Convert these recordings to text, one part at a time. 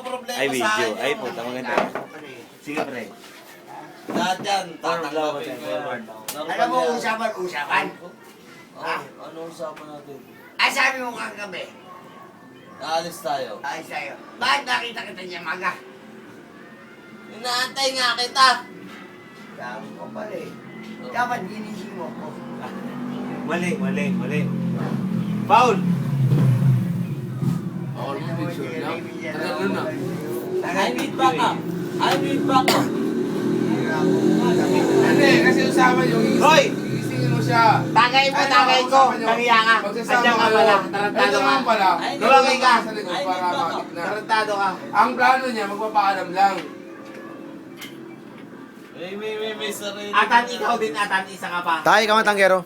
problema Ay, sa video. akin. Ay, puta, maganda. Sige, pre. Lahat yan, tatanggapin ko yan. Alam mo, usapan? Ha? Ano usapan natin? Ay, sabi mo kagabi. Aalis tayo. Ay, sa'yo. Bakit nakita kita niya maga? Inaantay nga kita. Sabi ko pala eh. Dapat ginising mo ko. Mali, mali, mali. Foul! Ako lang picture lang. Tagal na. I need backup. I need backup. Hindi, kasi usapan yung Hoy! igisingin mo siya. Tagay mo, tagay ko. Kamiya ka. Andiyan ka pala. Tarantado Ito ka. naman pala. Ay, Lumaki ka ka. sa likod Ay, para hindi ba? makit na. Tarantado ka. Ang plano niya, magpapaalam lang. May sarili. Atan, ikaw din, Atan. Isa ka pa. Takay ka man, tanggero.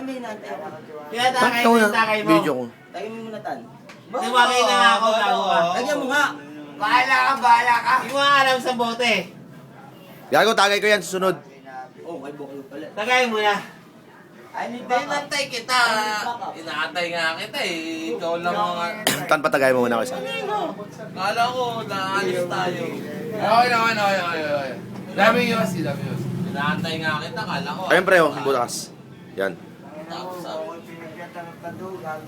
May nantay ako. Kaya tagay mo, tagay mo. Video ko. Tagay mo muna tan. Tumagay na nga ako, tago ka. Lagyan mo nga. Bahala ka, bahala ka. Hindi mo nga alam sa bote. Gago, tagay ko yan, susunod. Oh, may buklo pala. Tagay mo na. Hindi, nantay kita. Inaantay nga kita eh. Ikaw lang mga... Tan, patagay mo muna ako isa. Kala ko, naalis tayo. Okay na, okay. Dami yung kasi, dami yung kasi. Inaantay nga kita, kala ko. Ayun pre, oh, butas. Yan. Tapos sabi,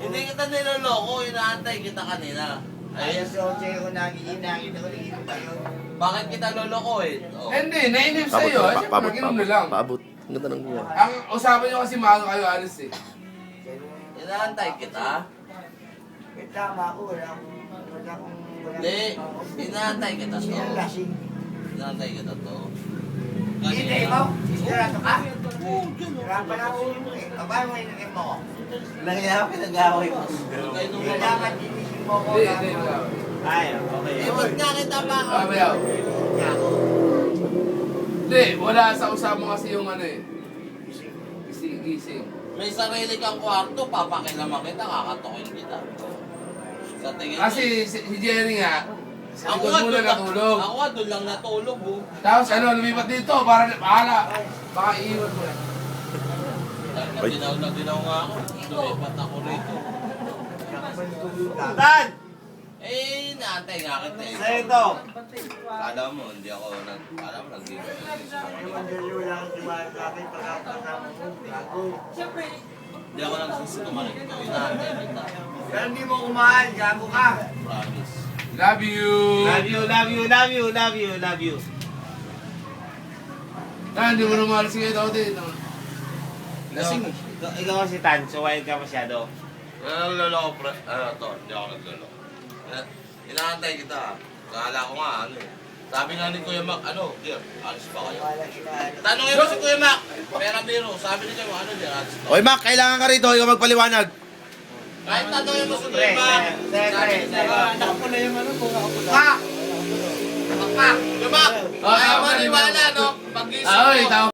hindi kita niloloko, inaantay kita kanina. Ay, bakit kita lolokohin? Oh. Hindi, nainip Paabot, sa'yo. Siyempre, paabot, naginom na lang. paabot. Ang ganda ng buwan. Ang usapan niyo kasi maaga kayo alis eh. Inaantay kita? Tama ako, wala Hindi, inaantay kita to. Inaantay kita to. Hindi mo? Sigurado ka? Hirapan ako mo eh. Abay mo inigin mo ko. Nangyayari, pinag-away mo. Kayo nung Dapat ginising mo ko. Hindi, wala. Ay, okay. Eh, ba't nga kita ba? Mamaya. Hindi, wala sa usapan kasi yung ano eh. Gising. May sarili kang kwarto, papakilaman kita, kakatukin kita. Sa tingin Kasi si Jerry nga, sa ako likod nga muna doon natulog. Ako nga doon lang natulog, oh. Tapos ano, lumipat dito para bahala. Baka iiwan mo na. Dahil dinaw nga ako. Lumipat ako rito. Tan! Eh, naantay nga kita eh. Sa'yo ito. Kala mo, hindi ako kala mo nag-iwan. Hindi ako nagsusutuman ito. Inaantay kita. Pero hindi mo kumahal, gago ka. Promise. Love you! Love you, love you, love you, love you, love you. Hindi mo na mahal sige ito din. Lasing. Ikaw kasi Tan, so wild ka masyado. Nagloloko, pre. Ano to? Hindi ako nagloloko. Inaantay kita. Kala ko nga, ano eh. Sabi nga ni Kuya Mac, ano, dear, alis pa kayo. Tanongin mo si Kuya Mac, pera biro, sabi ni Kuya Mac, ano dear, alis pa. Oy, Mac, kailangan ka rito. Ikaw magpaliwanag. Kahit tanongin mo si Kuya Mac, sabi ni Kuya Mac, Nakapula yung ano, kung ako pula. Pak! Kuya Mac, ayaw maniwala, no? Pag-isip Ay, mo. tama.